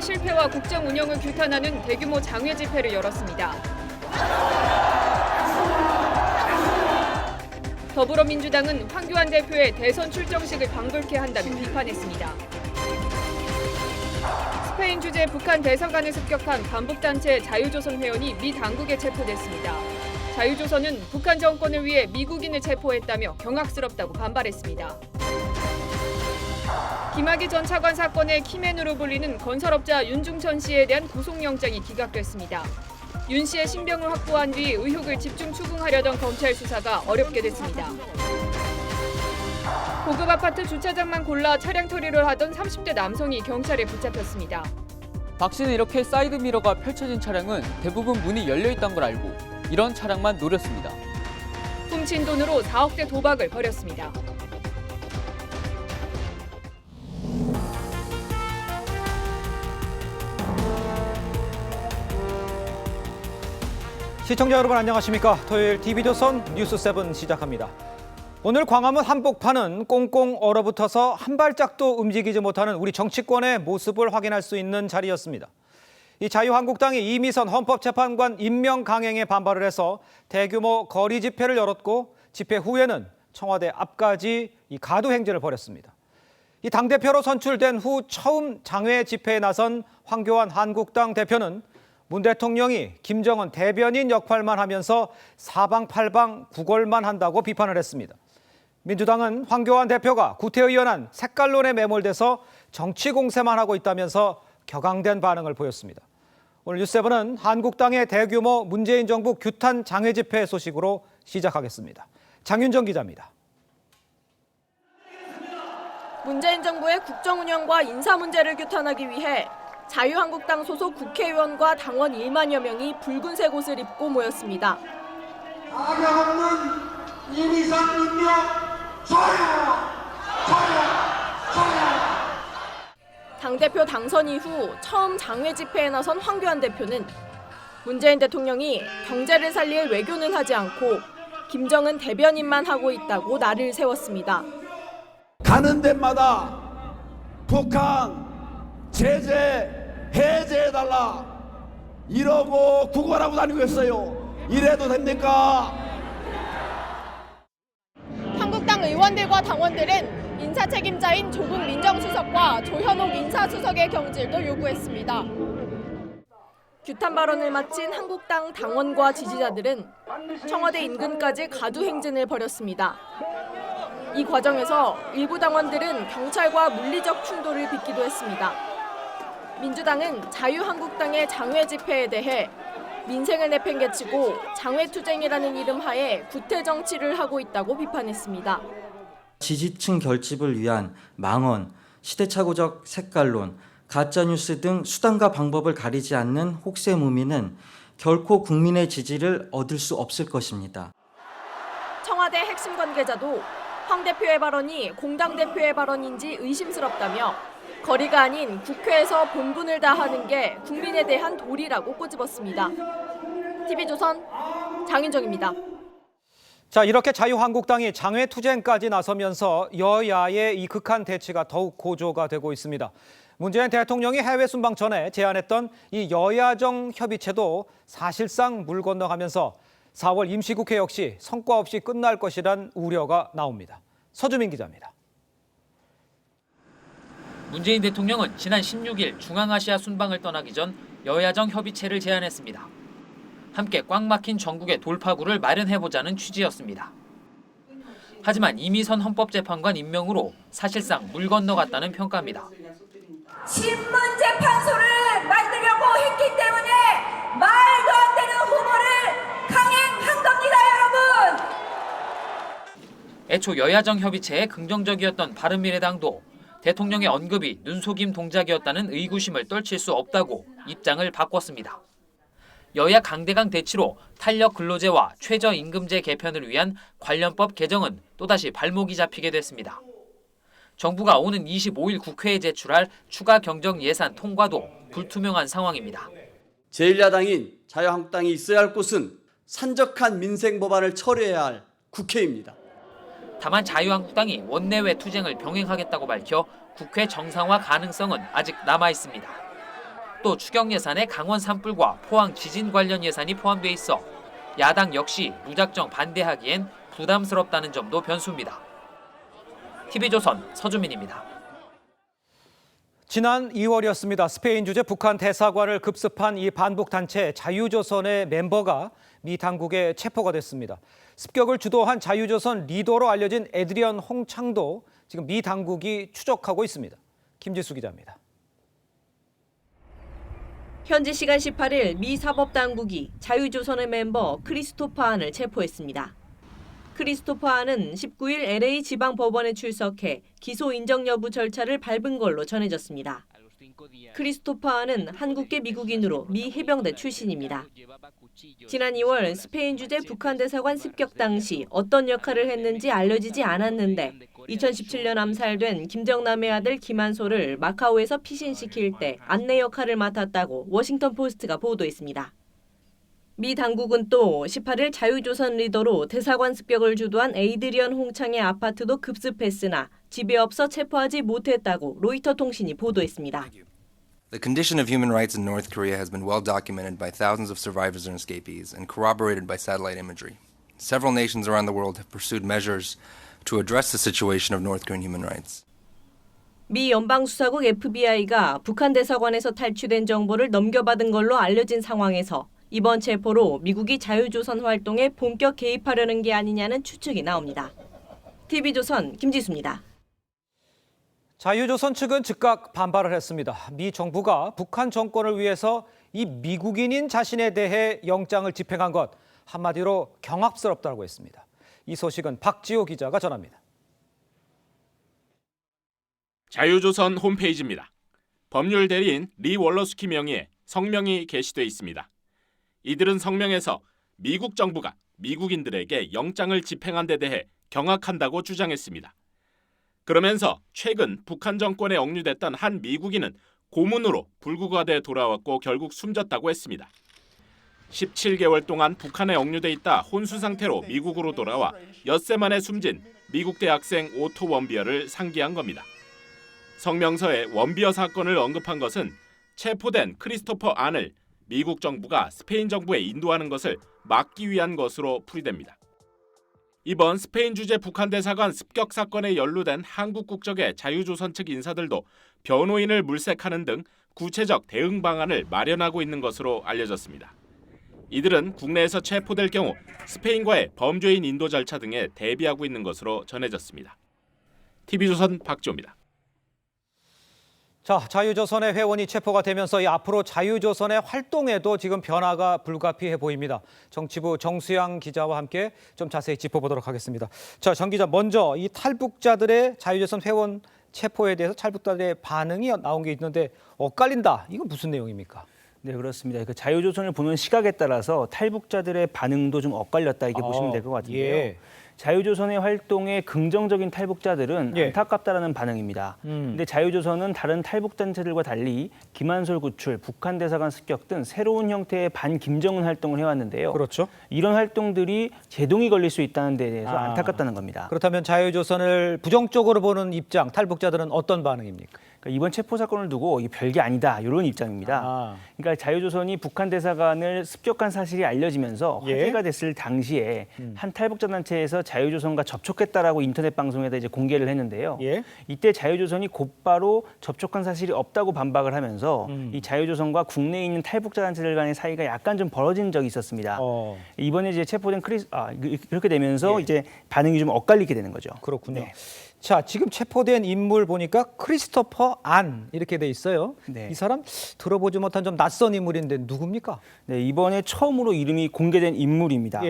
실패와 국정 운영을 규탄하는 대규모 장외 집회를 열었습니다. 더불어민주당은 황교안 대표의 대선 출정식을 방불케 한다며 비판했습니다. 스페인 주재 북한 대사관에 습격한 반북단체 자유조선 회원이 미 당국에 체포됐습니다. 자유조선은 북한 정권을 위해 미국인을 체포했다며 경악스럽다고 반발했습니다. 김학의 전 차관 사건의 키맨으로 불리는 건설업자 윤중천 씨에 대한 구속영장이 기각됐습니다. 윤 씨의 신병을 확보한 뒤 의혹을 집중 추궁하려던 검찰 수사가 어렵게 됐습니다. 고급 아파트 주차장만 골라 차량 처리를 하던 30대 남성이 경찰에 붙잡혔습니다. 박 씨는 이렇게 사이드미러가 펼쳐진 차량은 대부분 문이 열려있다는 걸 알고 이런 차량만 노렸습니다. 훔친 돈으로 4억대 도박을 벌였습니다. 시청자 여러분 안녕하십니까? 토요일 TV조선 뉴스7 시작합니다. 오늘 광화문 한복판은 꽁꽁 얼어붙어서 한 발짝도 움직이지 못하는 우리 정치권의 모습을 확인할 수 있는 자리였습니다. 이 자유한국당이 이미선 헌법재판관 임명 강행에 반발을 해서 대규모 거리 집회를 열었고 집회 후에는 청와대 앞까지 이 가두 행진을 벌였습니다. 이 당대표로 선출된 후 처음 장외 집회에 나선 황교안 한국당 대표는 문 대통령이 김정은 대변인 역할만 하면서 사방팔방 구걸만 한다고 비판을 했습니다. 민주당은 황교안 대표가 구태의연한 색깔론에 매몰돼서 정치 공세만 하고 있다면서 격앙된 반응을 보였습니다. 오늘 뉴스7은 한국당의 대규모 문재인 정부 규탄 장외 집회 소식으로 시작하겠습니다. 장윤정 기자입니다. 문재인 정부의 국정 운영과 인사 문제를 규탄하기 위해 자유한국당 소속 국회의원과 당원 1만여 명이 붉은색 옷을 입고 모였습니다. 악역 없는 이미선 임명 저요. 당대표 당선 이후 처음 장외 집회에 나선 황교안 대표는 문재인 대통령이 경제를 살릴 외교는 하지 않고 김정은 대변인만 하고 있다고 날을 세웠습니다. 가는 데마다 북한 제재 해제해달라 이러고 구걸하고 다니고 있어요. 이래도 됩니까? 한국당 의원들과 당원들은 인사 책임자인 조국 민정수석과 조현옥 인사수석의 경질도 요구했습니다. 규탄 발언을 마친 한국당 당원과 지지자들은 청와대 인근까지 가두 행진을 벌였습니다. 이 과정에서 일부 당원들은 경찰과 물리적 충돌을 빚기도 했습니다. 민주당은 자유한국당의 장외 집회에 대해 민생을 내팽개치고 장외투쟁이라는 이름 하에 구태 정치를 하고 있다고 비판했습니다. 지지층 결집을 위한 망언, 시대착오적 색깔론, 가짜뉴스 등 수단과 방법을 가리지 않는 혹세무민은 결코 국민의 지지를 얻을 수 없을 것입니다. 청와대 핵심 관계자도 황 대표의 발언이 공당 대표의 발언인지 의심스럽다며 거리가 아닌 국회에서 본분을 다하는 게 국민에 대한 도리라고 꼬집었습니다. TV조선 장윤정입니다. 자, 이렇게 자유한국당이 장외 투쟁까지 나서면서 여야의 이 극한 대치가 더욱 고조가 되고 있습니다. 문재인 대통령이 해외 순방 전에 제안했던 이 여야정 협의체도 사실상 물 건너가면서 4월 임시국회 역시 성과 없이 끝날 것이란 우려가 나옵니다. 서주민 기자입니다. 문재인 대통령은 지난 16일 중앙아시아 순방을 떠나기 전 여야정 협의체를 제안했습니다. 함께 꽉 막힌 전국의 돌파구를 마련해보자는 취지였습니다. 하지만 이미선 헌법재판관 임명으로 사실상 물 건너갔다는 평가입니다. 신문재판소를 만들려고 했기 때문에 말도 안 되는 후보를 강행한 겁니다, 여러분. 애초 여야정 협의체에 긍정적이었던 바른미래당도 대통령의 언급이 눈속임 동작이었다는 의구심을 떨칠 수 없다고 입장을 바꿨습니다. 여야 강대강 대치로 탄력 근로제와 최저임금제 개편을 위한 관련법 개정은 또다시 발목이 잡히게 됐습니다. 정부가 오는 25일 국회에 제출할 추가 경정 예산 통과도 불투명한 상황입니다. 제1야당인 자유한국당이 있어야 할 곳은 산적한 민생 법안을 처리해야 할 국회입니다. 다만 자유한국당이 원내외 투쟁을 병행하겠다고 밝혀 국회 정상화 가능성은 아직 남아 있습니다. 또 추경 예산에 강원 산불과 포항 지진 관련 예산이 포함돼 있어 야당 역시 무작정 반대하기엔 부담스럽다는 점도 변수입니다. TV조선 서주민입니다. 지난 2월이었습니다. 스페인 주재 북한 대사관을 급습한 이 반북단체 자유조선의 멤버가 미 당국에 체포가 됐습니다. 습격을 주도한 자유조선 리더로 알려진 에드리언 홍창도 지금 미 당국이 추적하고 있습니다. 김지수 기자입니다. 현지 시간 18일 미 사법당국이 자유조선의 멤버 크리스토퍼 안을 체포했습니다. 크리스토퍼 안은 19일 LA 지방법원에 출석해 기소 인정 여부 절차를 밟은 걸로 전해졌습니다. 크리스토퍼 안은 한국계 미국인으로 미 해병대 출신입니다. 지난 2월 스페인 주재 북한 대사관 습격 당시 어떤 역할을 했는지 알려지지 않았는데 2017년 암살된 김정남의 아들 김한솔을 마카오에서 피신시킬 때 안내 역할을 맡았다고 워싱턴 포스트가 보도했습니다. 미 당국은 또 18일 자유조선 리더로 대사관 습격을 주도한 에이드리언 홍창의 아파트도 급습했으나 집에 없어 체포하지 못했다고 로이터 통신이 보도했습니다. The condition of human rights in North Korea has been well documented by thousands of survivors and escapees and corroborated by satellite imagery. Several nations around the world have pursued measures to address the situation of North Korean human rights. 미 연방수사국 FBI가 북한 대사관에서 탈취된 정보를 넘겨받은 걸로 알려진 상황에서 이번 체포로 미국이 자유조선 활동에 본격 개입하려는 게 아니냐는 추측이 나옵니다. TV조선 김지수입니다. 자유조선 측은 즉각 반발을 했습니다. 미 정부가 북한 정권을 위해서 이 미국인인 자신에 대해 영장을 집행한 것 한마디로 경악스럽다고 했습니다. 이 소식은 박지호 기자가 전합니다. 자유조선 홈페이지입니다. 법률 대리인 리 월러스키 명의의 성명이 게시돼 있습니다. 이들은 성명에서 미국 정부가 미국인들에게 영장을 집행한 데 대해 경악한다고 주장했습니다. 그러면서 최근 북한 정권에 억류됐던 한 미국인은 고문으로 불구가돼 돌아왔고 결국 숨졌다고 했습니다. 17개월 동안 북한에 억류돼 있다 혼수 상태로 미국으로 돌아와 엿새 만에 숨진 미국 대학생 오토 원비어를 상기한 겁니다. 성명서에 원비어 사건을 언급한 것은 체포된 크리스토퍼 안을 미국 정부가 스페인 정부에 인도하는 것을 막기 위한 것으로 풀이됩니다. 이번 스페인 주재 북한 대사관 습격 사건에 연루된 한국 국적의 자유조선 측 인사들도 변호인을 물색하는 등 구체적 대응 방안을 마련하고 있는 것으로 알려졌습니다. 이들은 국내에서 체포될 경우 스페인과의 범죄인 인도 절차 등에 대비하고 있는 것으로 전해졌습니다. TV조선 박지호입니다. 자, 자유조선의 회원이 체포가 되면서 이 앞으로 자유조선의 활동에도 지금 변화가 불가피해 보입니다. 정치부 정수양 기자와 함께 좀 자세히 짚어보도록 하겠습니다. 자, 정 기자, 먼저 이 탈북자들의 자유조선 회원 체포에 대해서 탈북자들의 반응이 나온 게 있는데 엇갈린다. 이건 무슨 내용입니까? 네, 그렇습니다. 그 자유조선을 보는 시각에 따라서 탈북자들의 반응도 좀 엇갈렸다 이렇게 보시면 될 것 같은데요. 예. 자유조선의 활동에 긍정적인 탈북자들은 안타깝다라는 반응입니다. 근데 자유조선은 다른 탈북단체들과 달리 김한솔 구출, 북한 대사관 습격 등 새로운 형태의 반김정은 활동을 해왔는데요. 그렇죠. 이런 활동들이 제동이 걸릴 수 있다는 데 대해서 안타깝다는 겁니다. 그렇다면 자유조선을 부정적으로 보는 입장, 탈북자들은 어떤 반응입니까? 그러니까 이번 체포 사건을 두고 이게 별게 아니다 이런 입장입니다. 그러니까 자유조선이 북한 대사관을 습격한 사실이 알려지면서 화제가 됐을 당시에 한 탈북자 단체에서 자유조선과 접촉했다라고 인터넷 방송에다 이제 공개를 했는데요. 이때 자유조선이 곧바로 접촉한 사실이 없다고 반박을 하면서 이 자유조선과 국내에 있는 탈북자 단체들 간의 사이가 약간 좀 벌어진 적이 있었습니다. 이번에 이제 체포된 그렇게 되면서 이제 반응이 좀 엇갈리게 되는 거죠. 그렇군요. 네. 자, 지금 체포된 인물 보니까 크리스토퍼 안 이렇게 돼 있어요. 네. 이 사람 들어보지 못한 좀 낯선 인물인데 누굽니까? 네, 이번에 처음으로 이름이 공개된 인물입니다.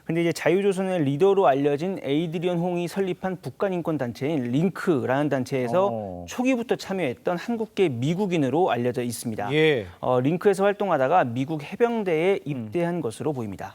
근데 이제 자유조선의 리더로 알려진 에이드리언 홍이 설립한 북한 인권 단체인 링크라는 단체에서 초기부터 참여했던 한국계 미국인으로 알려져 있습니다. 링크에서 활동하다가 미국 해병대에 입대한 것으로 보입니다.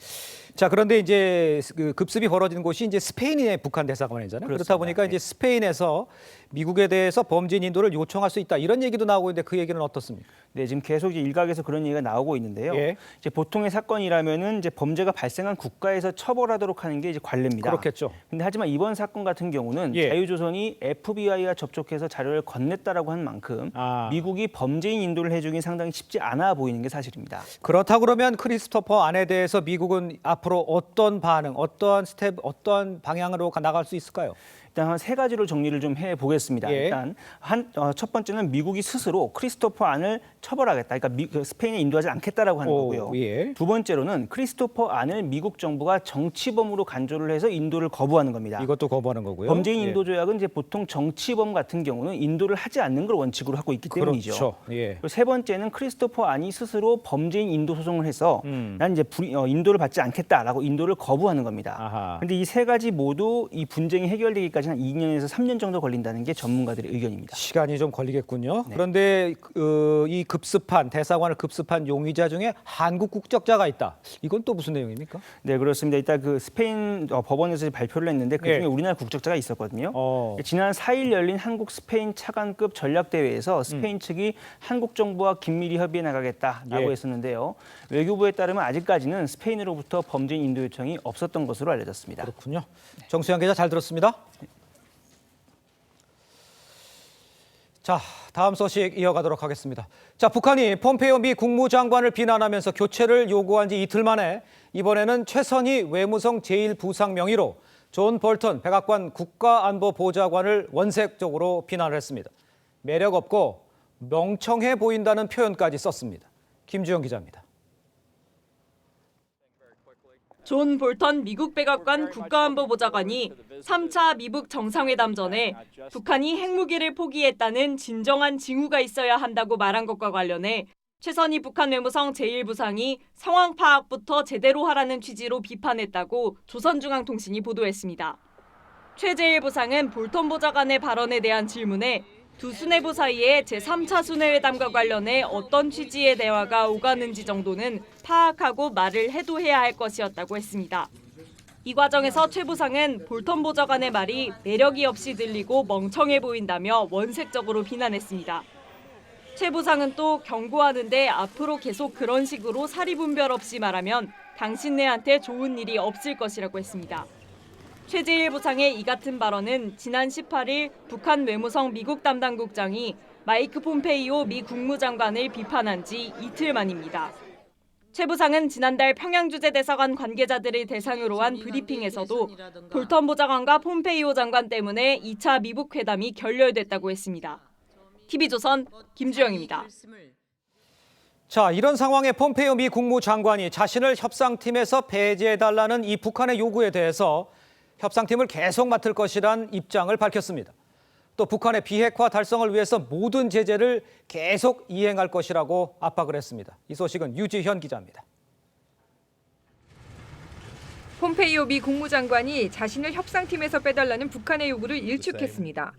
자, 그런데 이제 그 급습이 벌어진 곳이 이제 스페인의 북한 대사관이잖아요. 그렇다 보니까 이제 스페인에서 미국에 대해서 범죄인 인도를 요청할 수 있다 이런 얘기도 나오고 있는데 그 얘기는 어떻습니까? 네, 지금 계속 이제 일각에서 그런 얘기가 나오고 있는데요. 예. 이제 보통의 사건이라면은 이제 범죄가 발생한 국가에서 처벌하도록 하는 게 이제 관례입니다. 그렇겠죠. 근데 하지만 이번 사건 같은 경우는 예. 자유조선이 FBI와 접촉해서 자료를 건넸다라고 한 만큼 미국이 범죄인 인도를 해주긴 상당히 쉽지 않아 보이는 게 사실입니다. 그렇다 그러면 크리스토퍼 안에 대해서 미국은 앞으로 어떤 반응, 어떤 스텝, 어떤 방향으로 나갈 수 있을까요? 일단 한 세 가지로 정리를 좀 해보겠습니다. 예. 일단 첫 번째는 미국이 스스로 크리스토퍼 안을 처벌하겠다. 그러니까 스페인에 인도하지 않겠다라고 하는 거고요. 예. 두 번째로는 크리스토퍼 안을 미국 정부가 정치범으로 간주를 해서 인도를 거부하는 겁니다. 이것도 거부하는 거고요. 범죄인 예. 인도 조약은 이제 보통 정치범 같은 경우는 인도를 하지 않는 걸 원칙으로 하고 있기 때문이죠. 그렇죠. 예. 그리고 세 번째는 크리스토퍼 안이 스스로 범죄인 인도 소송을 해서 난 이제 인도를 받지 않겠다라고 인도를 거부하는 겁니다. 그런데 이 세 가지 모두 이 분쟁이 해결되기까지 한 2년에서 3년 정도 걸린다는 게 전문가들의 의견입니다. 시간이 좀 걸리겠군요. 네. 그런데 이 대사관을 급습한 용의자 중에 한국 국적자가 있다. 이건 또 무슨 내용입니까? 네, 그렇습니다. 일단 그 스페인 법원에서 발표를 했는데 그중에 우리나라 국적자가 있었거든요. 지난 4일 열린 한국 스페인 차관급 전략대회에서 스페인 측이 한국 정부와 긴밀히 협의해 나가겠다라고 했었는데요. 외교부에 따르면 아직까지는 스페인으로부터 범죄인 인도 요청이 없었던 것으로 알려졌습니다. 그렇군요. 정수영 기자 잘 들었습니다. 자, 다음 소식 이어가도록 하겠습니다. 자, 북한이 폼페이오 미 국무장관을 비난하면서 교체를 요구한 지 이틀 만에 이번에는 최선희 외무성 제1부상 명의로 존 볼턴 백악관 국가안보보좌관을 원색적으로 비난을 했습니다. 매력 없고 멍청해 보인다는 표현까지 썼습니다. 김주영 기자입니다. 존 볼턴 미국 백악관 국가안보보좌관이 3차 미북 정상회담 전에 북한이 핵무기를 포기했다는 진정한 징후가 있어야 한다고 말한 것과 관련해 최선희 북한 외무성 제1부상이 상황 파악부터 제대로 하라는 취지로 비판했다고 조선중앙통신이 보도했습니다. 최 제1부상은 볼턴 보좌관의 발언에 대한 질문에 두 수뇌부 사이에 제3차 수뇌회담과 관련해 어떤 취지의 대화가 오가는지 정도는 파악하고 말을 해도 해야 할 것이었다고 했습니다. 이 과정에서 최 부상은 볼턴 보좌관의 말이 매력이 없이 들리고 멍청해 보인다며 원색적으로 비난했습니다. 최 부상은 또 경고하는데 앞으로 계속 그런 식으로 사리분별 없이 말하면 당신네한테 좋은 일이 없을 것이라고 했습니다. 최 제1부상의 이 같은 발언은 지난 18일 북한 외무성 미국 담당국장이 마이크 폼페이오 미 국무장관을 비판한 지 이틀 만입니다. 최 부상은 지난달 평양주재대사관 관계자들을 대상으로 한 브리핑에서도 볼턴 보좌관과 폼페이오 장관 때문에 2차 미북 회담이 결렬됐다고 했습니다. TV조선 김주영입니다. 자, 이런 상황에 폼페이오 미 국무장관이 자신을 협상팀에서 배제해달라는 이 북한의 요구에 대해서 협상팀을 계속 맡을 것이란 입장을 밝혔습니다. 또 북한의 비핵화 달성을 위해서 모든 제재를 계속 이행할 것이라고 압박을 했습니다. 이 소식은 유지현 기자입니다. 폼페이오 미 국무장관이 자신을 협상팀에서 빼달라는 북한의 요구를 일축했습니다.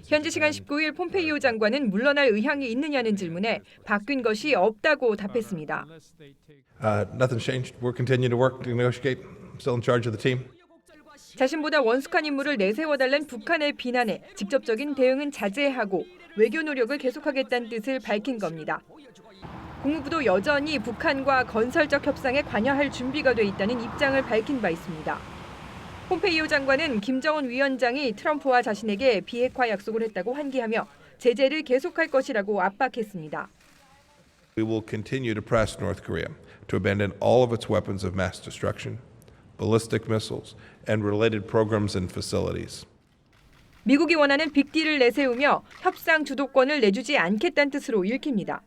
현지 시간 19일 폼페이오 장관은 물러날 의향이 있느냐는 질문에 바뀐 것이 없다고 답했습니다. Nothing's changed. We'll continue to work to negotiate. Still in charge of the team. 자신보다 원숙한 인물을 내세워달란 북한의 비난에 직접적인 대응은 자제하고 외교 노력을 계속하겠다는 뜻을 밝힌 겁니다. 국무부도 여전히 북한과 건설적 협상에 관여할 준비가 돼 있다는 입장을 밝힌 바 있습니다. 폼페이오 장관은 김정은 위원장이 트럼프와 자신에게 비핵화 약속을 했다고 환기하며 제재를 계속할 것이라고 압박했습니다. We will continue to press North Korea to abandon all of its weapons of mass destruction, ballistic missiles, and related programs and facilities. 미국이 원하는 빅딜을 내세우며 협상 주도권을 내주지 않겠다는 뜻으로 읽힙니다.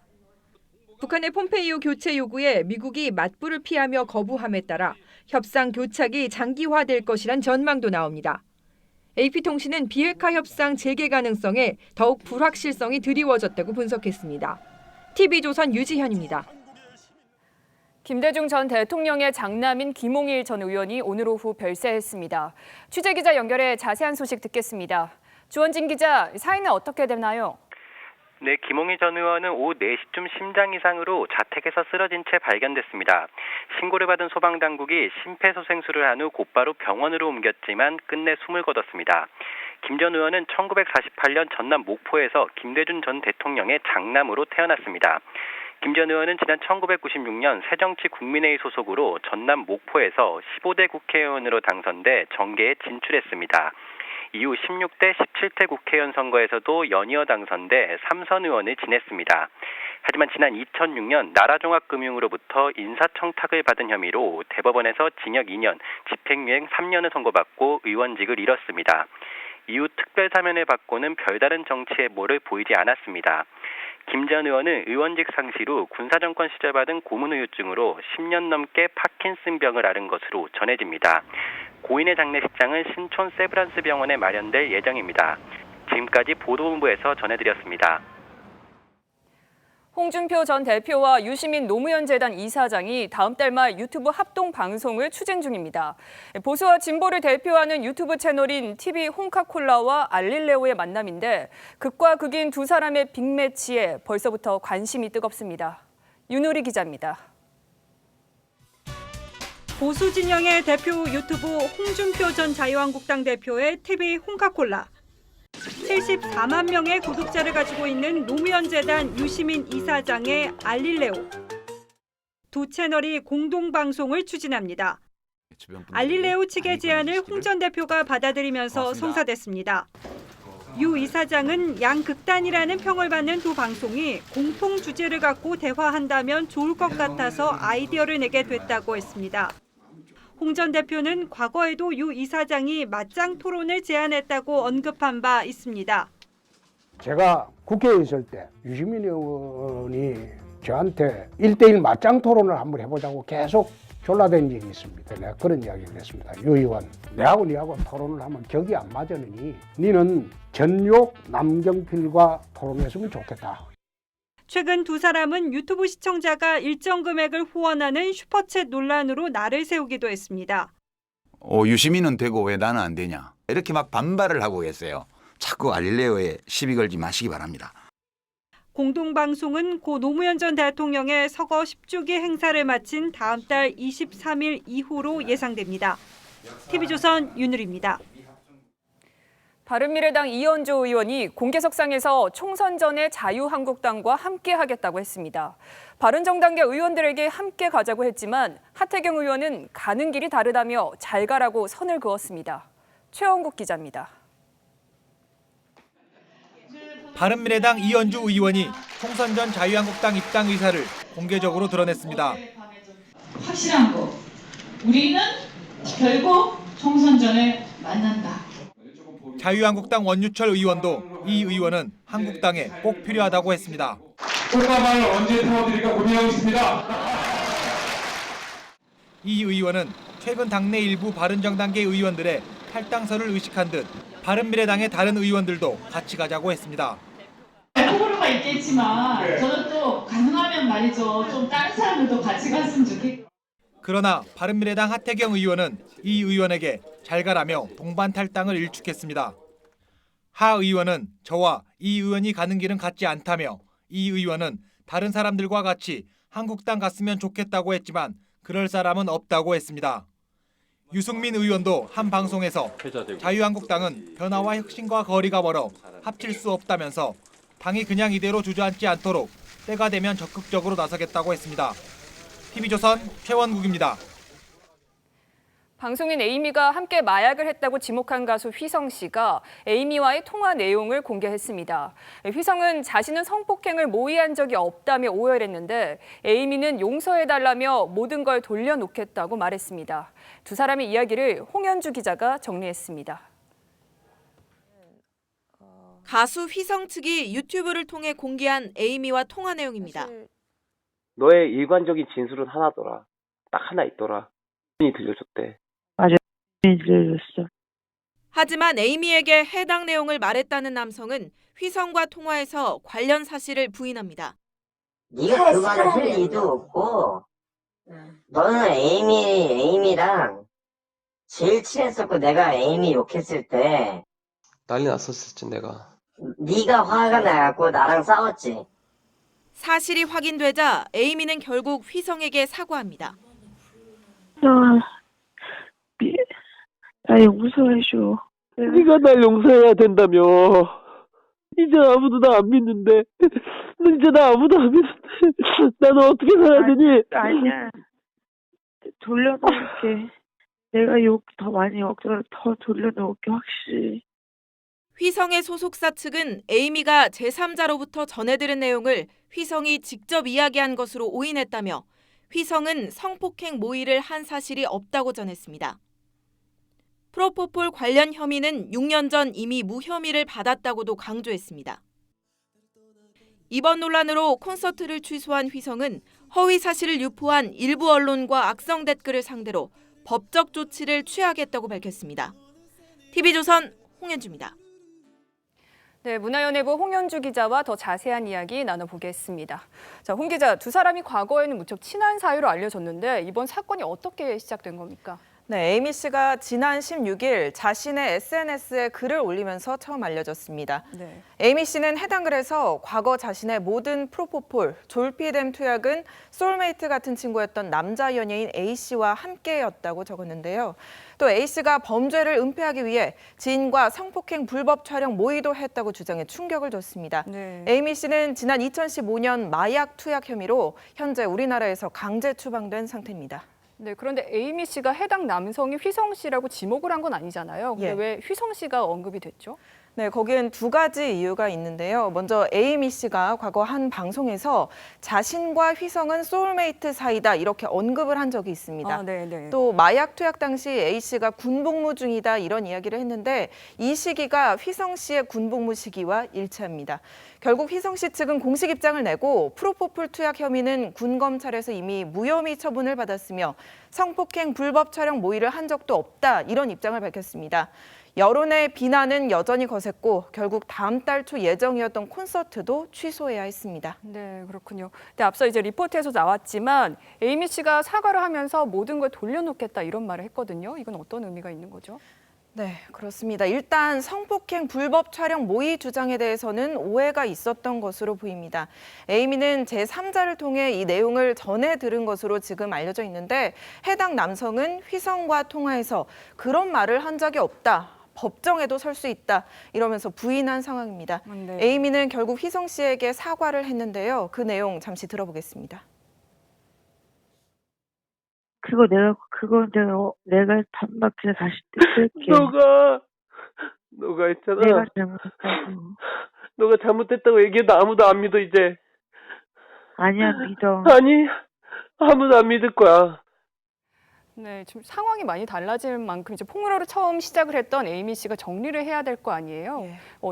북한의 폼페이오 교체 요구에 미국이 맞불을 피하며 거부함에 따라 협상 교착이 장기화될 것이란 전망도 나옵니다. AP통신은 비핵화 협상 재개 가능성에 더욱 불확실성이 드리워졌다고 분석했습니다. TV조선 유지현입니다. 김대중 전 대통령의 장남인 김홍일 전 의원이 오늘 오후 별세했습니다. 취재기자 연결해 자세한 소식 듣겠습니다. 주원진 기자, 사인은 어떻게 되나요? 네, 김홍일 전 의원은 오후 4시쯤 심장 이상으로 자택에서 쓰러진 채 발견됐습니다. 신고를 받은 소방당국이 심폐소생술을 한 후 곧바로 병원으로 옮겼지만 끝내 숨을 거뒀습니다. 김 전 의원은 1948년 전남 목포에서 김대중 전 대통령의 장남으로 태어났습니다. 김 전 의원은 지난 1996년 새정치국민회의 소속으로 전남 목포에서 15대 국회의원으로 당선돼 정계에 진출했습니다. 이후 16대, 17대 국회의원 선거에서도 연이어 당선돼 3선 의원을 지냈습니다. 하지만 지난 2006년 나라종합금융으로부터 인사청탁을 받은 혐의로 대법원에서 징역 2년, 집행유예 3년을 선고받고 의원직을 잃었습니다. 이후 특별사면을 받고는 별다른 정치의 모를 보이지 않았습니다. 김 전 의원은 의원직 상실 후 군사정권 시절 받은 고문후유증으로 10년 넘게 파킨슨병을 앓은 것으로 전해집니다. 고인의 장례식장은 신촌 세브란스 병원에 마련될 예정입니다. 지금까지 보도본부에서 전해드렸습니다. 홍준표 전 대표와 유시민 노무현재단 이사장이 다음 달 말 유튜브 합동 방송을 추진 중입니다. 보수와 진보를 대표하는 유튜브 채널인 TV 홍카콜라와 알릴레오의 만남인데 극과 극인 두 사람의 빅매치에 벌써부터 관심이 뜨겁습니다. 윤우리 기자입니다. 보수 진영의 대표 유튜브 홍준표 전 자유한국당 대표의 TV 홍카콜라. 74만 명의 구독자를 가지고 있는 노무현재단 유시민 이사장의 알릴레오. 두 채널이 공동방송을 추진합니다. 알릴레오 측의 제안을 홍 전 대표가 받아들이면서 성사됐습니다. 유 이사장은 양극단이라는 평을 받는 두 방송이 공통 주제를 갖고 대화한다면 좋을 것 같아서 아이디어를 내게 됐다고 했습니다. 홍 전 대표는 과거에도 유 이사장이 맞짱 토론을 제안했다고 언급한 바 있습니다. 제가 국회에 있을 때 유시민 의원이 저한테 1대1 맞짱 토론을 한번 해보자고 계속 졸라댄 적이 있습니다. 내가 그런 이야기를 했습니다. 유 의원, 내하고 니하고 토론을 하면 격이 안 맞으니 니는 전욕 남경필과 토론했으면 좋겠다. 최근 두 사람은 유튜브 시청자가 일정 금액을 후원하는 슈퍼챗 논란으로 날을 세우기도 했습니다. 유시민은 되고 왜 나는 안 되냐. 이렇게 막 반발을 하고 계세요. 자꾸 알릴레오에 시비 걸지 마시기 바랍니다. 공동방송은 고 노무현 전 대통령의 서거 10주기 행사를 마친 다음 달 23일 이후로 예상됩니다. TV조선 윤을입니다. 바른미래당 이현주 의원이 공개석상에서 총선 전에 자유한국당과 함께하겠다고 했습니다. 바른정당계 의원들에게 함께 가자고 했지만 하태경 의원은 가는 길이 다르다며 잘 가라고 선을 그었습니다. 최원국 기자입니다. 바른미래당 이현주 의원이 총선 전 자유한국당 입당 의사를 공개적으로 드러냈습니다. 확실한 거, 우리는 결국 총선 전에 만난다. 자유한국당 원유철 의원도 이 의원은 한국당에 꼭 필요하다고 했습니다. 꽃다발을 언제 태워드릴까 고민하고 있습니다. 이 의원은 최근 당내 일부 바른정당계 의원들의 탈당설을 의식한 듯 바른미래당의 다른 의원들도 같이 가자고 했습니다. 호불호가 있겠지만 저는 또 가능하면 말이죠. 좀 다른 사람들도 같이 갔으면 좋겠고. 그러나 바른미래당 하태경 의원은 이 의원에게 잘 가라며 동반 탈당을 일축했습니다. 하 의원은 저와 이 의원이 가는 길은 같지 않다며 이 의원은 다른 사람들과 같이 한국당 갔으면 좋겠다고 했지만 그럴 사람은 없다고 했습니다. 유승민 의원도 한 방송에서 자유한국당은 변화와 혁신과 거리가 멀어 합칠 수 없다면서 당이 그냥 이대로 주저앉지 않도록 때가 되면 적극적으로 나서겠다고 했습니다. TV조선 최원국입니다. 방송인 에이미가 함께 마약을 했다고 지목한 가수 휘성 씨가 에이미와의 통화 내용을 공개했습니다. 휘성은 자신은 성폭행을 모의한 적이 없다며 오열했는데 에이미는 용서해달라며 모든 걸 돌려놓겠다고 말했습니다. 두 사람의 이야기를 홍현주 기자가 정리했습니다. 가수 휘성 측이 유튜브를 통해 공개한 에이미와 통화 내용입니다. 너의 일관적인 진술은 하나더라. 딱 하나 있더라. 이 들려줬대. 맞아, 들려줬어. 하지만 에이미에게 해당 내용을 말했다는 남성은 휘성과 통화에서 관련 사실을 부인합니다. 네가 그 말을 할 리도 없고 너는 에이미랑 제일 친했었고 내가 에이미 욕했을 때 난리 났었지 내가. 네가 화가 나갖고 나랑 싸웠지. 사실이 확인되자 에이미는 결국 휘성에게 사과합니다. 나 용서해줘. 네가 날 용서해야 된다며. 이제 아무도 나 안 믿는데. 이제 나 아무도 안 믿는데. 나는 어떻게 살아야 되니? 아니야. 돌려놓을게. 내가 욕 더 많이 먹더라도 더 돌려놓을게, 확실히. 휘성의 소속사 측은 에이미가 제3자로부터 전해들은 내용을 휘성이 직접 이야기한 것으로 오인했다며 휘성은 성폭행 모의를 한 사실이 없다고 전했습니다. 프로포폴 관련 혐의는 6년 전 이미 무혐의를 받았다고도 강조했습니다. 이번 논란으로 콘서트를 취소한 휘성은 허위 사실을 유포한 일부 언론과 악성 댓글을 상대로 법적 조치를 취하겠다고 밝혔습니다. TV조선 홍현주입니다. 네, 문화연예부 홍현주 기자와 더 자세한 이야기 나눠보겠습니다. 자, 홍 기자, 두 사람이 과거에는 무척 친한 사이로 알려졌는데 이번 사건이 어떻게 시작된 겁니까? 네, 에이미 씨가 지난 16일 자신의 SNS에 글을 올리면서 처음 알려졌습니다. 네. 에이미 씨는 해당 글에서 과거 자신의 모든 프로포폴, 졸피뎀 투약은 소울메이트 같은 친구였던 남자 연예인 A 씨와 함께였다고 적었는데요. 또 A 씨가 범죄를 은폐하기 위해 지인과 성폭행 불법 촬영 모의도 했다고 주장해 충격을 줬습니다. 네. 에이미 씨는 지난 2015년 마약 투약 혐의로 현재 우리나라에서 강제 추방된 상태입니다. 네, 그런데 에이미 씨가 해당 남성이 휘성 씨라고 지목을 한 건 아니잖아요. 근데 예. 왜 휘성 씨가 언급이 됐죠? 네, 거기엔 두 가지 이유가 있는데요. 먼저 에이미 씨가 과거 한 방송에서 자신과 휘성은 소울메이트 사이다 이렇게 언급을 한 적이 있습니다. 아, 네. 또 마약 투약 당시 A 씨가 군복무 중이다 이런 이야기를 했는데 이 시기가 휘성 씨의 군복무 시기와 일치합니다. 결국 휘성 씨 측은 공식 입장을 내고 프로포폴 투약 혐의는 군 검찰에서 이미 무혐의 처분을 받았으며 성폭행 불법 촬영 모의를 한 적도 없다 이런 입장을 밝혔습니다. 여론의 비난은 여전히 거셌고 결국 다음 달 초 예정이었던 콘서트도 취소해야 했습니다. 네, 그렇군요. 근데 앞서 이제 리포트에서 나왔지만 에이미 씨가 사과를 하면서 모든 걸 돌려놓겠다 이런 말을 했거든요. 이건 어떤 의미가 있는 거죠? 네, 그렇습니다. 일단 성폭행 불법 촬영 모의 주장에 대해서는 오해가 있었던 것으로 보입니다. 에이미는 제3자를 통해 이 내용을 전해 들은 것으로 지금 알려져 있는데 해당 남성은 휘성과 통화해서 그런 말을 한 적이 없다. 법정에도 설 수 있다 이러면서 부인한 상황입니다. 네. 에이미는 결국 휘성 씨에게 사과를 했는데요. 그 내용 잠시 들어보겠습니다. 그거 내가 반박해서 다시 쓸게. 너가 했잖아. 내가 잘못했다고. 너가 잘못했다고 얘기해도 아무도 안 믿어 이제. 아니야, 믿어. 아니, 아무도 안 믿을 거야. 네, 지금 상황이 많이 달라질 만큼 이제 폭로로 처음 시작을 했던 에이미 씨가 정리를 해야 될 거 아니에요?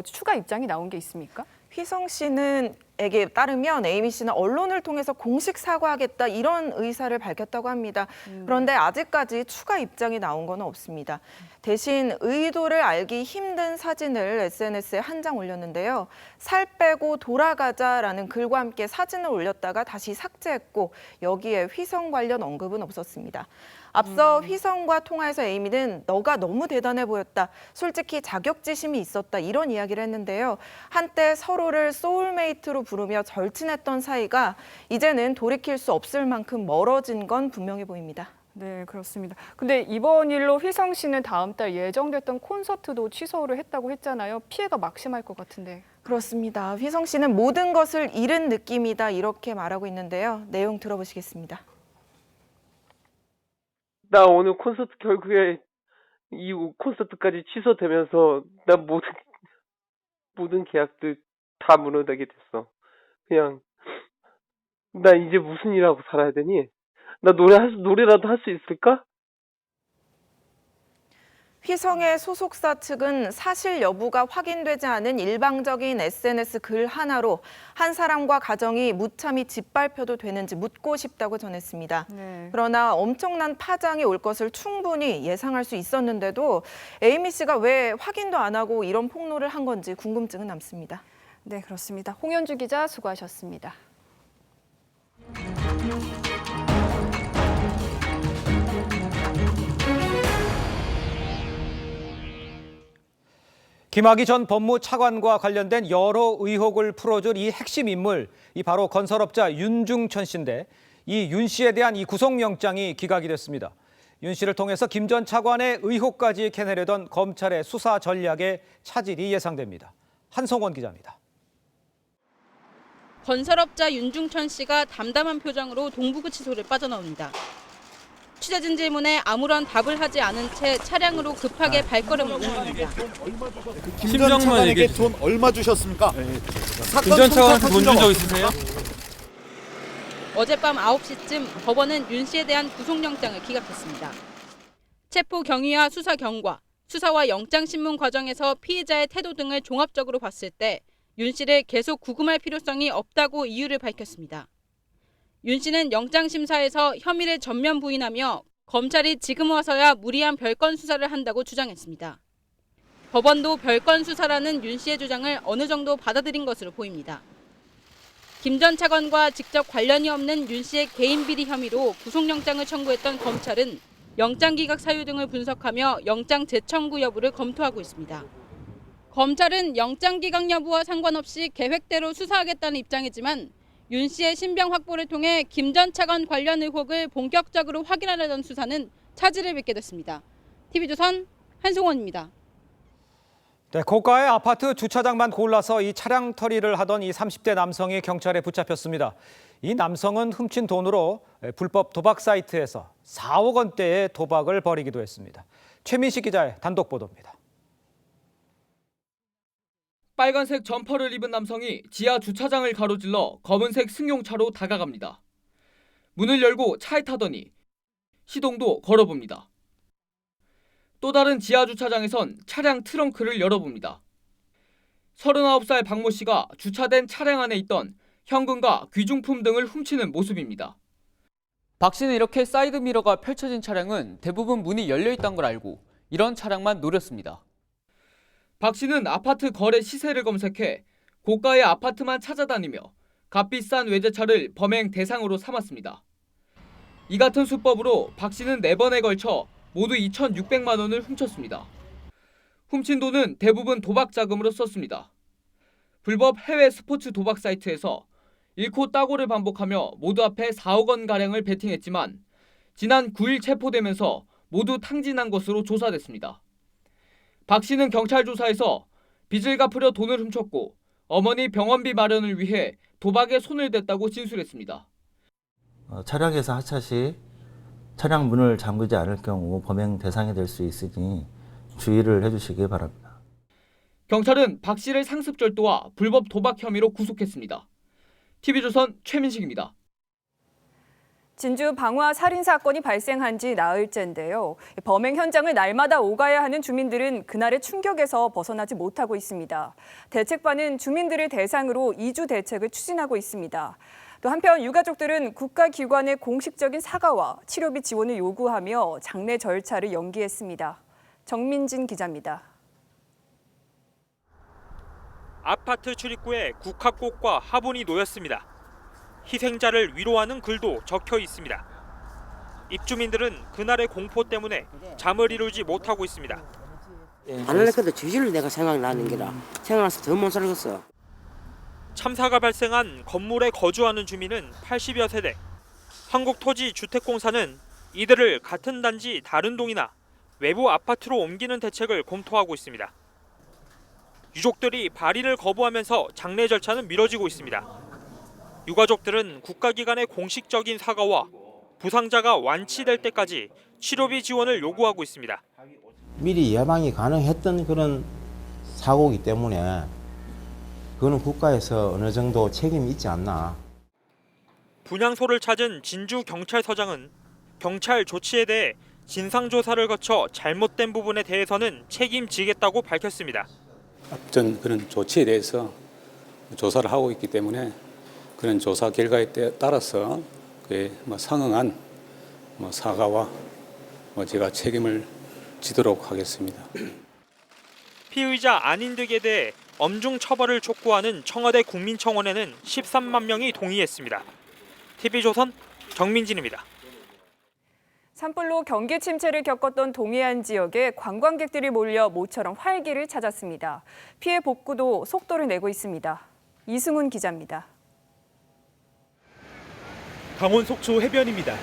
추가 입장이 나온 게 있습니까? 휘성 씨는에게 따르면 에이미 씨는 언론을 통해서 공식 사과하겠다 이런 의사를 밝혔다고 합니다. 그런데 아직까지 추가 입장이 나온 건 없습니다. 대신 의도를 알기 힘든 사진을 SNS에 한 장 올렸는데요. 살 빼고 돌아가자라는 글과 함께 사진을 올렸다가 다시 삭제했고 여기에 휘성 관련 언급은 없었습니다. 앞서 휘성과 통화에서 에이미는 너가 너무 대단해 보였다. 솔직히 자격지심이 있었다. 이런 이야기를 했는데요. 한때 서로를 소울메이트로 부르며 절친했던 사이가 이제는 돌이킬 수 없을 만큼 멀어진 건 분명해 보입니다. 네, 그렇습니다. 근데 이번 일로 휘성 씨는 다음 달 예정됐던 콘서트도 취소를 했다고 했잖아요. 피해가 막심할 것 같은데. 그렇습니다. 휘성 씨는 모든 것을 잃은 느낌이다. 이렇게 말하고 있는데요. 내용 들어보시겠습니다. 나 오늘 콘서트 결국에 이 콘서트까지 취소되면서 나 모든 계약들 다 무너지게 됐어. 그냥 나 이제 무슨 일하고 살아야 되니? 나 노래라도 할 수 있을까? 휘성의 소속사 측은 사실 여부가 확인되지 않은 일방적인 SNS 글 하나로 한 사람과 가정이 무참히 짓밟혀도 되는지 묻고 싶다고 전했습니다. 네. 그러나 엄청난 파장이 올 것을 충분히 예상할 수 있었는데도 에이미 씨가 왜 확인도 안 하고 이런 폭로를 한 건지 궁금증은 남습니다. 네, 그렇습니다. 홍현주 기자 수고하셨습니다. 김학의 전 법무차관과 관련된 여러 의혹을 풀어줄 이 핵심 인물, 이 바로 건설업자 윤중천 씨인데 이 윤 씨에 대한 이 구속영장이 기각이 됐습니다. 윤 씨를 통해서 김 전 차관의 의혹까지 캐내려던 검찰의 수사 전략에 차질이 예상됩니다. 한성원 기자입니다. 건설업자 윤중천 씨가 담담한 표정으로 동부구치소를 빠져나옵니다. 취재진 질문에 아무런 답을 하지 않은 채 차량으로 급하게 발걸음을 옮깁니다. 김 전 차관에게 돈 얼마 주셨습니까? 김 전 차관한테 돈 준 적 있으세요? 어젯밤 9시쯤 법원은 윤 씨에 대한 구속영장을 기각했습니다. 체포 경위와 수사 경과, 수사와 영장신문 과정에서 피의자의 태도 등을 종합적으로 봤을 때 윤 씨를 계속 구금할 필요성이 없다고 이유를 밝혔습니다. 윤 씨는 영장심사에서 혐의를 전면 부인하며 검찰이 지금 와서야 무리한 별건 수사를 한다고 주장했습니다. 법원도 별건 수사라는 윤 씨의 주장을 어느 정도 받아들인 것으로 보입니다. 김 전 차관과 직접 관련이 없는 윤 씨의 개인 비리 혐의로 구속영장을 청구했던 검찰은 영장 기각 사유 등을 분석하며 영장 재청구 여부를 검토하고 있습니다. 검찰은 영장 기각 여부와 상관없이 계획대로 수사하겠다는 입장이지만 윤 씨의 신병 확보를 통해 김 전 차관 관련 의혹을 본격적으로 확인하려던 수사는 차질을 빚게 됐습니다. TV조선 한송원입니다. 네, 고가의 아파트 주차장만 골라서 이 차량 털이를 하던 이 30대 남성이 경찰에 붙잡혔습니다. 이 남성은 훔친 돈으로 불법 도박 사이트에서 4억 원대의 도박을 벌이기도 했습니다. 최민식 기자의 단독 보도입니다. 빨간색 점퍼를 입은 남성이 지하 주차장을 가로질러 검은색 승용차로 다가갑니다. 문을 열고 차에 타더니 시동도 걸어봅니다. 또 다른 지하 주차장에선 차량 트렁크를 열어봅니다. 39살 박모 씨가 주차된 차량 안에 있던 현금과 귀중품 등을 훔치는 모습입니다. 박 씨는 이렇게 사이드미러가 펼쳐진 차량은 대부분 문이 열려 있다는 걸 알고 이런 차량만 노렸습니다. 박 씨는 아파트 거래 시세를 검색해 고가의 아파트만 찾아다니며 값비싼 외제차를 범행 대상으로 삼았습니다. 이 같은 수법으로 박 씨는 4번에 걸쳐 모두 2,600만 원을 훔쳤습니다. 훔친 돈은 대부분 도박 자금으로 썼습니다. 불법 해외 스포츠 도박 사이트에서 잃고 따고를 반복하며 모두 앞에 4억 원가량을 베팅했지만 지난 9일 체포되면서 모두 탕진한 것으로 조사됐습니다. 박 씨는 경찰 조사에서 빚을 갚으려 돈을 훔쳤고 어머니 병원비 마련을 위해 도박에 손을 댔다고 진술했습니다. 차량에서 하차 시 차량 문을 잠그지 않을 경우 범행 대상이 될 수 있으니 주의를 해주시기 바랍니다. 경찰은 박 씨를 상습절도와 불법 도박 혐의로 구속했습니다. TV조선 최민식입니다. 진주 방화 살인 사건이 발생한 지 나흘째인데요. 범행 현장을 날마다 오가야 하는 주민들은 그날의 충격에서 벗어나지 못하고 있습니다. 대책반은 주민들을 대상으로 2주 대책을 추진하고 있습니다. 또 한편 유가족들은 국가기관의 공식적인 사과와 치료비 지원을 요구하며 장례 절차를 연기했습니다. 정민진 기자입니다. 아파트 출입구에 국화꽃과 화분이 놓였습니다. 희생자를 위로하는 글도 적혀 있습니다. 입주민들은 그날의 공포 때문에 잠을 이루지 못하고 있습니다. 안 할래도 저절로 내가 생각나는 게라 생각나서 더 못 살겠어. 참사가 발생한 건물에 거주하는 주민은 80여 세대. 한국토지주택공사는 이들을 같은 단지 다른 동이나 외부 아파트로 옮기는 대책을 검토하고 있습니다. 유족들이 발의를 거부하면서 장례 절차는 미뤄지고 있습니다. 유가족들은 국가기관의 공식적인 사과와 부상자가 완치될 때까지 치료비 지원을 요구하고 있습니다. 미리 예방이 가능했던 그런 사고이기 때문에 그거는 국가에서 어느 정도 책임이 있지 않나. 분향소를 찾은 진주경찰서장은 경찰 조치에 대해 진상조사를 거쳐 잘못된 부분에 대해서는 책임지겠다고 밝혔습니다. 앞전 그런 조치에 대해서 조사를 하고 있기 때문에 그런 조사 결과에 따라서 그에 상응한 사과와 제가 책임을 지도록 하겠습니다. 피의자 아닌 득에 대해 엄중 처벌을 촉구하는 청와대 국민청원에는 13만 명이 동의했습니다. TV조선 정민진입니다. 산불로 경기 침체를 겪었던 동해안 지역에 관광객들이 몰려 모처럼 활기를 찾았습니다. 피해 복구도 속도를 내고 있습니다. 이승훈 기자입니다. 강원 속초 해변입니다.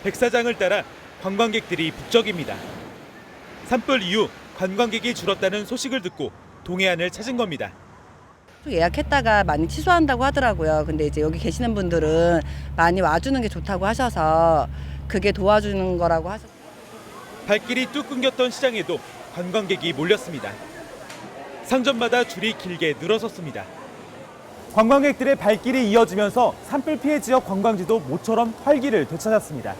백사장을 따라 관광객들이 북적입니다. 산불 이후 관광객이 줄었다는 소식을 듣고 동해안을 찾은 겁니다. 예약했다가 많이 취소한다고 하더라고요. 근데 이제 여기 계시는 분들은 많이 와주는 게 좋다고 하셔서 그게 도와주는 거라고 하셨어요. 발길이 뚝 끊겼던 시장에도 관광객이 몰렸습니다. 상점마다 줄이 길게 늘어섰습니다. 관광객들의 발길이 이어지면서 산불 피해 지역 관광지도 모처럼 활기를 되찾았습니다.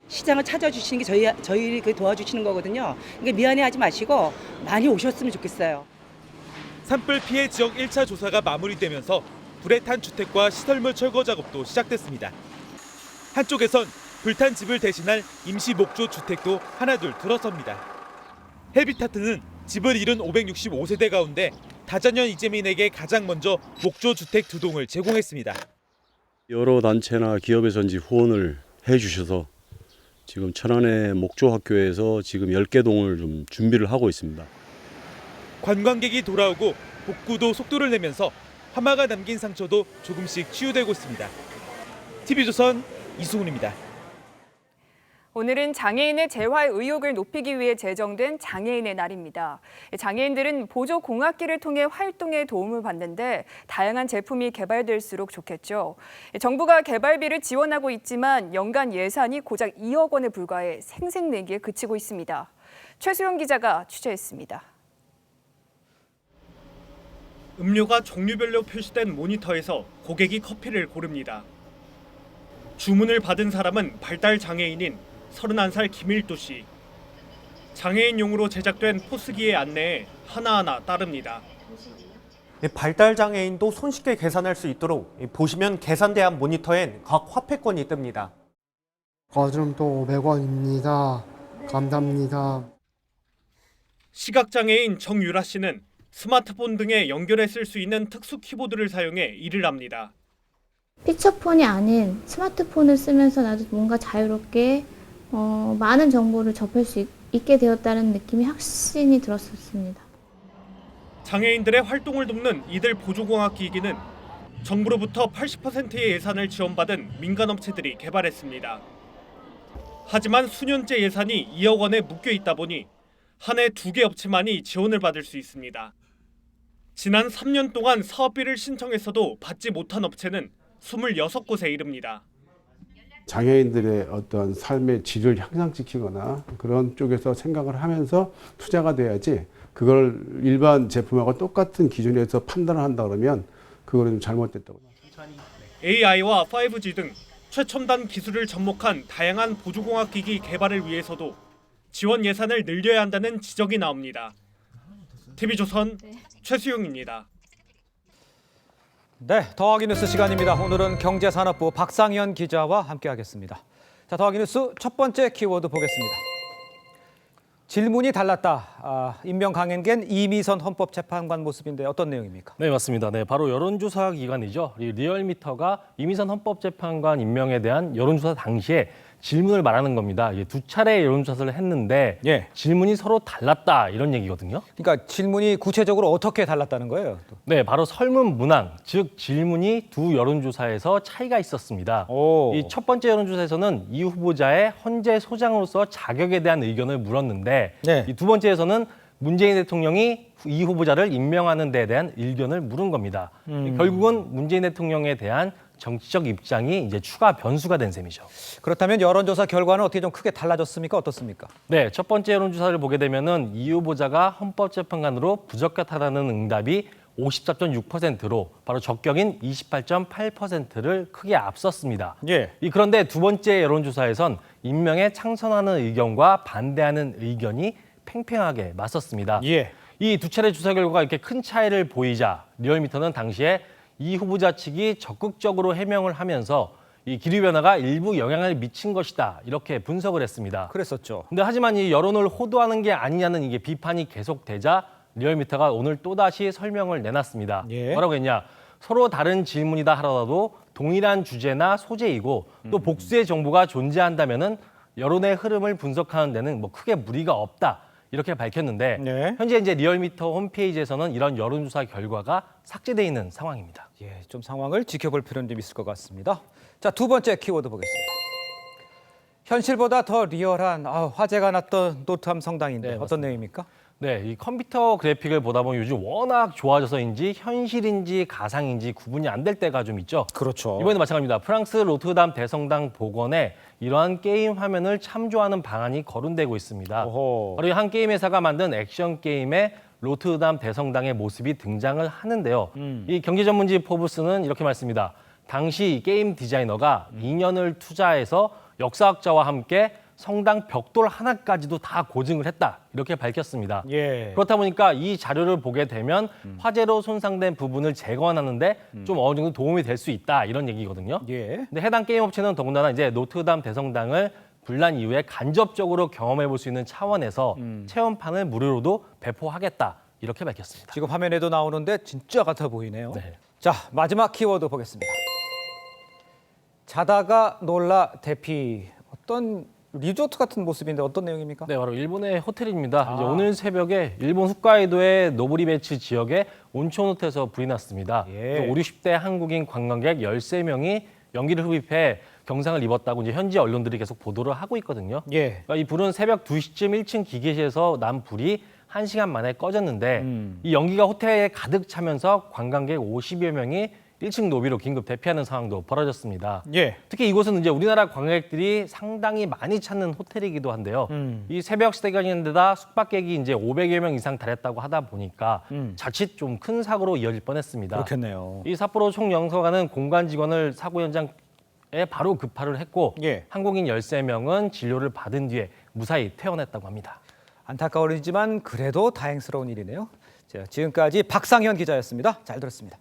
시장을 찾아주시는 게 저희를 도와주시는 거거든요. 그러니까 미안해하지 마시고 많이 오셨으면 좋겠어요. 산불 피해 지역 1차 조사가 마무리되면서 불에 탄 주택과 시설물 철거 작업도 시작됐습니다. 한쪽에선 불탄 집을 대신할 임시 목조 주택도 하나둘 들어섭니다. 헬비타트는 집을 잃은 565세대 가운데 다자년 이재민에게 가장 먼저 목조 주택 2동을 제공했습니다. 여러 단체나 기업에서인지 후원을 해주셔서 지금 천안의 목조학교에서 지금 10개 동을 좀 준비를 하고 있습니다. 관광객이 돌아오고 복구도 속도를 내면서 화마가 남긴 상처도 조금씩 치유되고 있습니다. TV조선 이승훈입니다. 오늘은 장애인의 재활 의욕을 높이기 위해 제정된 장애인의 날입니다. 장애인들은 보조공학기를 통해 활동에 도움을 받는데 다양한 제품이 개발될수록 좋겠죠. 정부가 개발비를 지원하고 있지만 연간 예산이 고작 2억 원에 불과해 생색내기에 그치고 있습니다. 최수영 기자가 취재했습니다. 음료가 종류별로 표시된 모니터에서 고객이 커피를 고릅니다. 주문을 받은 사람은 발달 장애인인 31살 김일도 씨. 장애인용으로 제작된 포스기의 안내에 하나하나 따릅니다. 발달 장애인도 손쉽게 계산할 수 있도록 보시면 계산대함 모니터엔 각 화폐권이 뜹니다. 거주름도 500원입니다. 감사합니다. 시각장애인 정유라 씨는 스마트폰 등에 연결해 쓸 수 있는 특수 키보드를 사용해 일을 합니다. 피처폰이 아닌 스마트폰을 쓰면서 나도 뭔가 자유롭게 많은 정보를 접할 수 있게 되었다는 느낌이 확신이 들었습니다. 장애인들의 활동을 돕는 이들 보조공학기기는 정부로부터 80%의 예산을 지원받은 민간업체들이 개발했습니다. 하지만 수년째 예산이 2억 원에 묶여 있다 보니 한 해 2개 업체만이 지원을 받을 수 있습니다. 지난 3년 동안 사업비를 신청했어도 받지 못한 업체는 26곳에 이릅니다. 장애인들의 어떤 삶의 질을 향상시키거나 그런 쪽에서 생각을 하면서 투자가 돼야지 그걸 일반 제품하고 똑같은 기준에서 판단을 한다 그러면 그거는 좀 잘못됐다고. AI와 5G 등 최첨단 기술을 접목한 다양한 보조공학기기 개발을 위해서도 지원 예산을 늘려야 한다는 지적이 나옵니다. TV조선 최수용입니다. 네, 더하기 뉴스 시간입니다. 오늘은 경제산업부 박상현 기자와 함께하겠습니다. 자, 더하기 뉴스 첫 번째 키워드 보겠습니다. 질문이 달랐다. 임명 강행된 이미선 헌법재판관 모습인데 어떤 내용입니까? 네, 맞습니다. 네, 바로 여론조사 기관이죠. 리얼미터가 이미선 헌법재판관 임명에 대한 여론조사 당시에 질문을 말하는 겁니다. 두 차례 여론조사를 했는데 질문이 서로 달랐다 이런 얘기거든요. 그러니까 질문이 구체적으로 어떻게 달랐다는 거예요? 네, 바로 설문 문항, 즉 질문이 두 여론조사에서 차이가 있었습니다. 이 첫 번째 여론조사에서는 이 후보자의 헌재 소장으로서 자격에 대한 의견을 물었는데 이 두 번째에서는 문재인 대통령이 이 후보자를 임명하는 데에 대한 의견을 물은 겁니다. 결국은 문재인 대통령에 대한 정치적 입장이 이제 추가 변수가 된 셈이죠. 그렇다면 여론조사 결과는 어떻게 좀 크게 달라졌습니까? 어떻습니까? 네, 첫 번째 여론조사를 보게 되면은 이 후보자가 헌법재판관으로 부적격하다는 응답이 54.6%로 바로 적격인 28.8%를 크게 앞섰습니다. 그런데 두 번째 여론조사에선 임명에 찬성하는 의견과 반대하는 의견이 팽팽하게 맞섰습니다. 이 두 차례 조사 결과가 이렇게 큰 차이를 보이자 리얼미터는 당시에 이 후보자 측이 적극적으로 해명을 하면서 이 기류 변화가 일부 영향을 미친 것이다 이렇게 분석을 했습니다. 그랬었죠. 근데 하지만 이 여론을 호도하는 게 아니냐는 이게 비판이 계속되자 리얼미터가 오늘 또다시 설명을 내놨습니다. 뭐라고 했냐? 서로 다른 질문이다 하더라도 동일한 주제나 소재이고 또 복수의 정보가 존재한다면은 여론의 흐름을 분석하는 데는 뭐 크게 무리가 없다. 이렇게 밝혔는데 현재 이제 리얼미터 홈페이지에서는 이런 여론조사 결과가 삭제돼 있는 상황입니다. 좀 상황을 지켜볼 필요는 좀 있을 것 같습니다. 자, 두 번째 키워드 보겠습니다. 현실보다 더 리얼한 화제가 났던 노트함 성당인데 네, 어떤 내용입니까? 네, 이 컴퓨터 그래픽을 보다 보면 요즘 워낙 좋아져서인지 현실인지 가상인지 구분이 안 될 때가 좀 있죠. 그렇죠. 이번에도 마찬가지입니다. 프랑스 로트르담 대성당 복원에 이러한 게임 화면을 참조하는 방안이 거론되고 있습니다. 바로 한 게임 회사가 만든 액션 게임에 로트르담 대성당의 모습이 등장을 하는데요. 이 경제 전문지 포브스는 이렇게 말씀합니다. 당시 게임 디자이너가 2년을 투자해서 역사학자와 함께 성당 벽돌 하나까지도 다 고증을 했다. 이렇게 밝혔습니다. 그렇다 보니까 이 자료를 보게 되면 화재로 손상된 부분을 재건하는데 좀 어느 정도 도움이 될 수 있다. 이런 얘기거든요. 근데 해당 게임 업체는 더군다나 이제 노트르담 대성당을 분란 이후에 간접적으로 경험해 볼 수 있는 차원에서 체험판을 무료로도 배포하겠다. 이렇게 밝혔습니다. 지금 화면에도 나오는데 진짜 같아 보이네요. 자, 마지막 키워드 보겠습니다. 자다가 놀라 대피. 어떤 리조트 같은 모습인데 어떤 내용입니까? 네, 바로 일본의 호텔입니다. 이제 오늘 새벽에 일본 홋카이도의 노브리베츠 지역에 온천 호텔에서 불이 났습니다. 5, 60대 한국인 관광객 13명이 연기를 흡입해 경상을 입었다고 이제 현지 언론들이 계속 보도를 하고 있거든요. 그러니까 이 불은 새벽 2시쯤 1층 기계실에서 난 불이 1시간 만에 꺼졌는데 이 연기가 호텔에 가득 차면서 관광객 50여 명이 1층 로비로 긴급 대피하는 상황도 벌어졌습니다. 특히 이곳은 이제 우리나라 관광객들이 상당히 많이 찾는 호텔이기도 한데요. 이 새벽 시간인데다 숙박객이 이제 500여 명 이상 달했다고 하다 보니까 자칫 좀 큰 사고로 이어질 뻔했습니다. 그렇겠네요. 이 삿포로 총영서관은 공관 직원을 사고 현장에 바로 급파를 했고 한국인 13명은 진료를 받은 뒤에 무사히 퇴원했다고 합니다. 안타까운 일이지만 그래도 다행스러운 일이네요. 자, 지금까지 박상현 기자였습니다. 잘 들었습니다.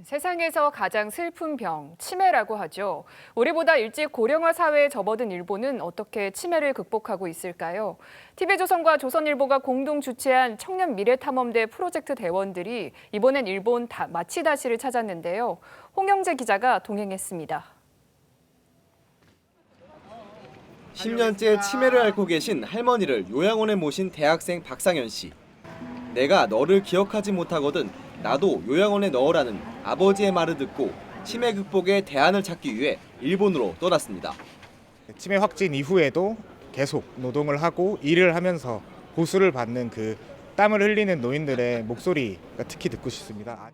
세상에서 가장 슬픈 병, 치매라고 하죠. 우리보다 일찍 고령화 사회에 접어든 일본은 어떻게 치매를 극복하고 있을까요? TV조선과 조선일보가 공동 주최한 청년 미래탐험대 프로젝트 대원들이 이번엔 일본 마치다시를 찾았는데요. 홍영재 기자가 동행했습니다. 10년째 치매를 앓고 계신 할머니를 요양원에 모신 대학생 박상현 씨. 내가 너를 기억하지 못하거든 나도 요양원에 넣으라는 아버지의 말을 듣고 치매 극복에 대안을 찾기 위해 일본으로 떠났습니다. 치매 확진 이후에도 계속 노동을 하고 일을 하면서 보수를 받는 그 땀을 흘리는 노인들의 목소리가 특히 듣고 싶습니다.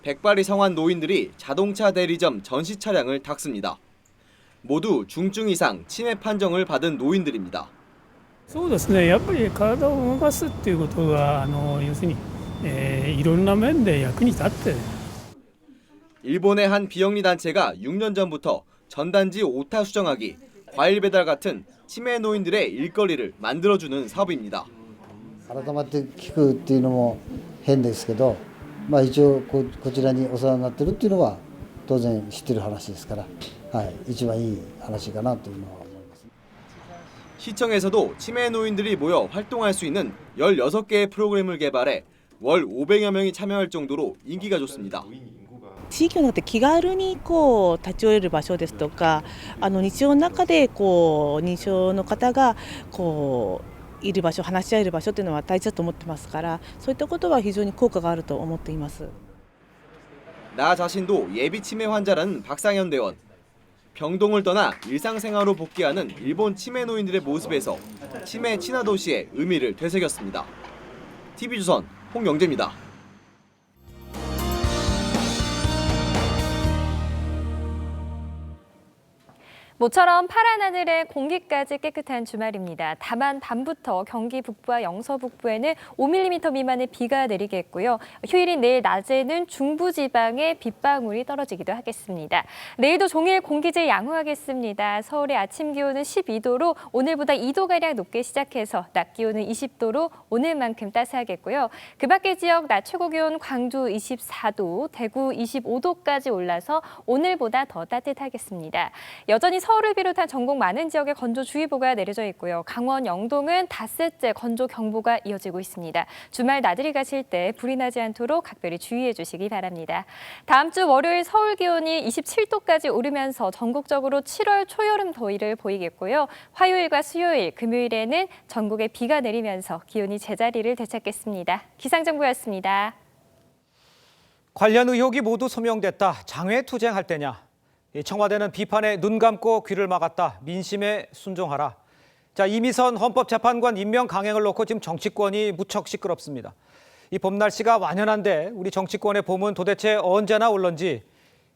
백발이 성한 노인들이 자동차 대리점 전시 차량을 닦습니다. 모두 중증 이상 치매 판정을 받은 노인들입니다. そうですね。やっぱり体を動かすっていうことが要するにいろんな面で役に立って。 일본의 한 비영리 단체가 6년 전부터 전단지 오타 수정하기, 과일 배달 같은 치매 노인들의 일거리를 만들어주는 사업입니다. 改まって聞くっていうのも変ですけど、一応こちらにお世話になってるっていうのは当然知ってる話ですから、一番いい話かなというのは思います。 시청에서도 치매 노인들이 모여 활동할 수 있는 16개의 프로그램을 개발해 월 500여 명이 참여할 정도로 인기가 좋습니다. 地域をなって気軽に立ち寄れる場所ですとか、日常の中で認知症の方がいる場所、話し合える場所というのは大事だと思ってますから、そういったことは非常に効果があると思っています。 나 자신도 예비 치매 환자라는 박상현 대원. 병동을 떠나 일상생활로 복귀하는 일본 치매 노인들의 모습에서 치매 친화 도시의 의미를 되새겼습니다. TV조선 홍영재입니다. 모처럼 파란 하늘에 공기까지 깨끗한 주말입니다. 다만 밤부터 경기 북부와 영서 북부에는 5mm 미만의 비가 내리겠고요. 휴일인 내일 낮에는 중부지방에 빗방울이 떨어지기도 하겠습니다. 내일도 종일 공기질 양호하겠습니다. 서울의 아침 기온은 12도로 오늘보다 2도가량 높게 시작해서 낮 기온은 20도로 오늘만큼 따스하겠고요. 그 밖의 지역 낮 최고 기온 광주 24도, 대구 25도까지 올라서 오늘보다 더 따뜻하겠습니다. 여전히 서울을 비롯한 전국 많은 지역에 건조주의보가 내려져 있고요. 강원 영동은 닷새째 건조경보가 이어지고 있습니다. 주말 나들이 가실 때 불이 나지 않도록 각별히 주의해 주시기 바랍니다. 다음 주 월요일 서울 기온이 27도까지 오르면서 전국적으로 7월 초여름 더위를 보이겠고요. 화요일과 수요일, 금요일에는 전국에 비가 내리면서 기온이 제자리를 되찾겠습니다. 기상정보였습니다. 관련 의혹이 모두 소명됐다. 장외투쟁할 때냐? 청와대는 비판에 눈 감고 귀를 막았다. 민심에 순종하라. 자, 이미선 헌법재판관 임명 강행을 놓고 지금 정치권이 무척 시끄럽습니다. 이 봄 날씨가 완연한데 우리 정치권의 봄은 도대체 언제나 올런지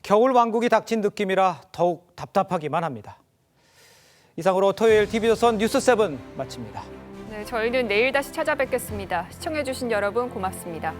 겨울 왕국이 닥친 느낌이라 더욱 답답하기만 합니다. 이상으로 토요일 TV조선 뉴스7 마칩니다. 네, 저희는 내일 다시 찾아뵙겠습니다. 시청해주신 여러분 고맙습니다.